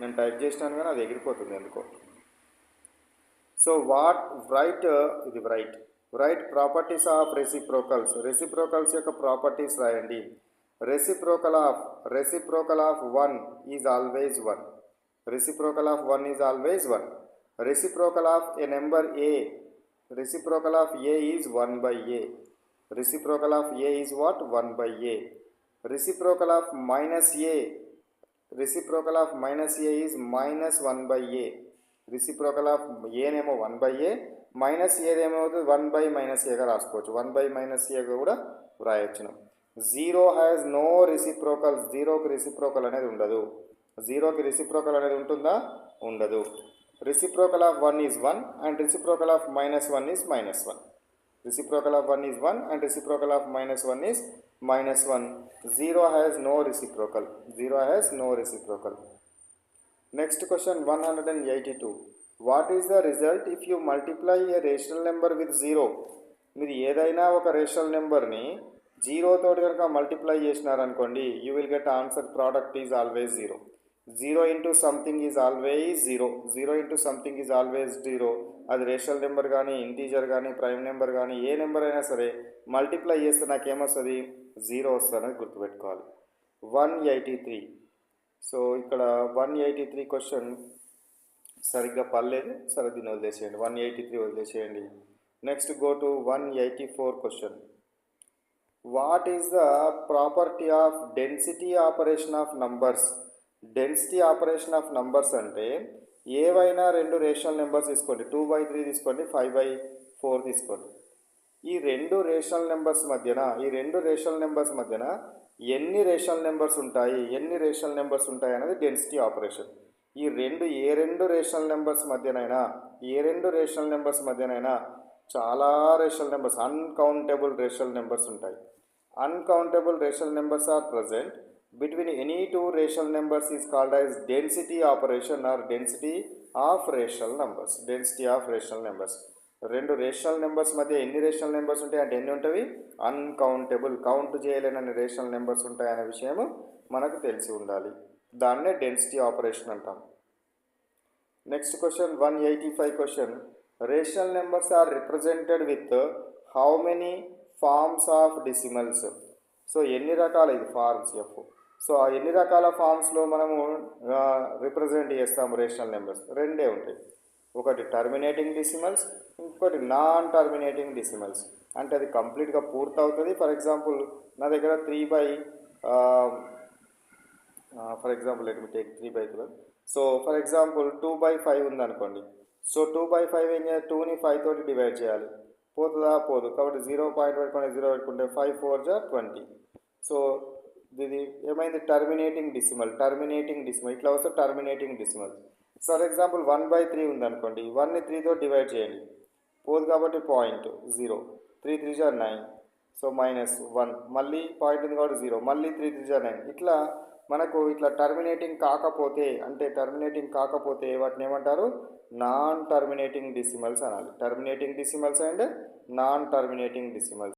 నేను టైప్ చేసినాను కానీ అది ఎగిరిపోతుంది ఎందుకో. సో వాట్ రైట్ ఇది రైట్ ప్రాపర్టీస్ ఆఫ్ రెసిప్రోకల్స్ యొక్క ప్రాపర్టీస్ రాయండి. Reciprocal of 1 is always 1. Reciprocal of 1 is always 1. Reciprocal of A number a, reciprocal of a is 1 by a. Reciprocal of a is what? 1 by a. Reciprocal of minus a is minus 1 by a. Reciprocal of a నేమో 1 by a, minus ఏదేమవుతుంది 1 by minus ఏగా రాసుకోవచ్చు. 1 by minus ఏగా కూడా రాయొచ్చును. Zero has no reciprocals. జీరోకి reciprocal అనేది ఉండదు. జీరోకి రెసిప్రోకల్ అనేది ఉంటుందా? ఉండదు. Reciprocal of 1 is 1 and reciprocal of minus 1 is minus 1. Reciprocal of 1 is 1 and reciprocal of minus 1 is minus 1. 0 has no reciprocal. 0 has no reciprocal. Next question 182. What is the result if you multiply a rational number with 0? మీరు ఏదైనా ఒక rational నెంబర్ని 0 తోటి కనుక multiply చేసినారనుకోండి, you will get answer product is always 0. 0 into something is always 0. 0 into something is always 0. అది rational number కానీ, integer కానీ, prime number కానీ, ఏ నెంబర్ అయినా సరే మల్టిప్లై చేస్తే నాకేమొస్తుంది? 0 వస్తుందని గుర్తుపెట్టుకోవాలి. 183. సో ఇక్కడ 183 క్వశ్చన్ సరిగ్గా పర్లేదు, సరే దీన్ని వదిలేసేయండి. 183 వదిలేసేయండి. Next go to 184 question. What is the property of density operation of numbers? Density operation of numbers అంటే ఏవైనా రెండు రేషనల్ నెంబర్స్ తీసుకోండి. 2/3 తీసుకోండి, 5/4 తీసుకోండి. ఈ రెండు రేషనల్ నెంబర్స్ మధ్యన ఎన్ని రేషనల్ నెంబర్స్ ఉంటాయి అనేది డెన్సిటీ ఆపరేషన్. ఏ రెండు రేషనల్ నెంబర్స్ మధ్యనైనా చాలా rational numbers, uncountable rational numbers ఉంటాయి. Uncountable rational numbers are present between any two rational numbers is called as density operation or density of rational numbers. రెండు rational numbers మధ్య ఎన్ని rational numbers ఉంటాయి అంటే ఎన్ని ఉంటాయి? అన్కౌంటబుల్, కౌంట్ చేయలేనన్ని rational numbers ఉంటాయనే విషయం మనకు తెలిసి ఉండాలి. దాన్నే డెన్సిటీ ఆపరేషన్ అంటాం. Next question 185 question. Rational numbers are represented with how many forms of decimals? So ఎన్ని రకాల ఇది ఫార్మ్స్ ఎఫ్. సో ఆ ఎన్ని రకాల ఫామ్స్లో మనము రిప్రజెంట్ చేస్తాము రేషనల్ నెంబర్స్? రెండే ఉంటాయి. ఒకటి టర్మినేటింగ్ డెసిమల్స్, ఇంకోటి నాన్ టర్మినేటింగ్ డెసిమల్స్. అంటే అది కంప్లీట్గా పూర్తవుతుంది. ఫర్ ఎగ్జాంపుల్ నా దగ్గర 3/12. సో ఫర్ ఎగ్జాంపుల్ 2/5 ఉందనుకోండి. సో 2/5 ఏం చేయాలి? 2ని 5 తోటి డివైడ్ చేయాలి. పోతుందా? పోదు. కాబట్టి 0 పెట్టుకుంటే 0 పెట్టుకుంటే 5 4 20. సో ఇది ఏమైంది? Terminating decimal. ఇట్లా వస్తే టర్మినేటింగ్ డెసిమల్. ఫర్ ఎగ్జాంపుల్ 1/3 ఉందనుకోండి. 1ని 3 తో డివైడ్ చేయండి, పోదు కాబట్టి 0. 3 3 9. సో -1. మళ్ళీ పాయింట్ ఉంది కాబట్టి 0. మళ్ళీ 3 3 9. ఇట్లా మనకు ఇట్లా టర్మినేటింగ్ కాకపోతే వాటిని ఏమంటారు? నాన్ టర్మినేటింగ్ డెసిమల్స్ అనాలి. Terminating decimals and non terminating decimals.